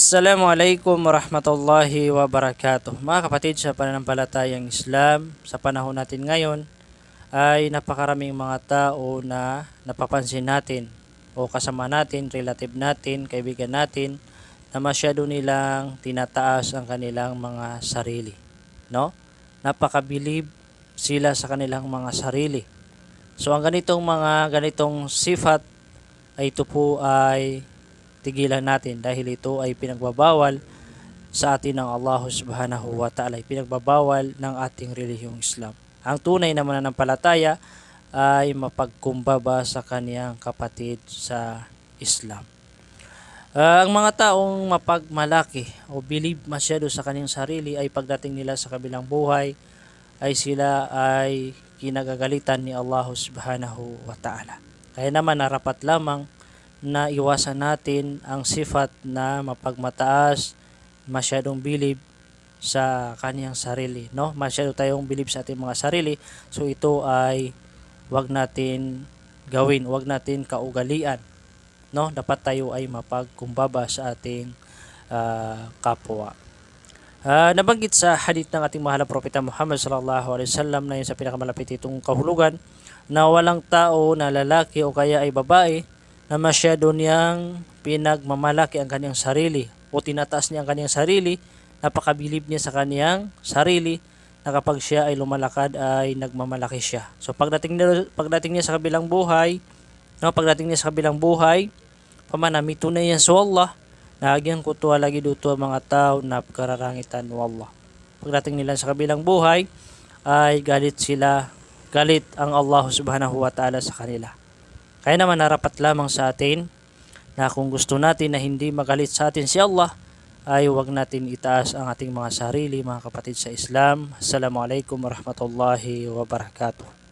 Assalamualaikum warahmatullahi wabarakatuh. Mga kapatid sa pananampalatayang Islam, sa panahon natin ngayon ay napakaraming mga tao na napapansin natin o kasama natin, relative natin, kaibigan natin na masyado nilang tinataas ang kanilang mga sarili. No? Napakabilib sila sa kanilang mga sarili. So ang ganitong sifat ay ito po ay tigilan natin dahil ito ay pinagbabawal sa atin ng Allah subhanahu wa ta'ala, pinagbabawal ng ating relihiyong Islam. Ang tunay na mananampalataya ay mapagkumbaba sa kaniyang kapatid sa Islam. Ang mga taong mapagmalaki o believe masyado sa kaniyang sarili ay pagdating nila sa kabilang buhay ay sila ay kinagagalitan ni Allah subhanahu wa ta'ala. Kaya naman narapat lamang na iwasan natin ang sifat na mapagmataas, masyadong bilib sa kaniyang sarili, no? Masyado tayong bilib sa ating mga sarili. So ito ay wag natin gawin, wag natin kaugalian, no? Dapat tayo ay mapagkumbaba sa ating kapwa. Nabanggit sa hadith ng ating mahal na propeta Muhammad sallallahu alaihi wasallam na yun sa pinakamalapit itong kahulugan na walang tao na lalaki o kaya ay babae na masyado niyang pinagmamalaki ang kanyang sarili o tinataas niya ang kanyang sarili, napakabilib niya sa kanyang sarili na kapag siya ay lumalakad ay nagmamalaki siya. So pagdating niya sa kabilang buhay, pamanamito na yan sa Allah, nagyang kutuwa lagi dito ang mga tao na kararangitan wa Allah. Pagdating nila sa kabilang buhay ay galit ang Allah subhanahu wa ta'ala sa kanila. Kaya naman narapat lamang sa atin na kung gusto natin na hindi magalit sa atin si Allah, ay huwag natin itaas ang ating mga sarili, mga kapatid sa Islam. Assalamualaikum warahmatullahi wabarakatuh.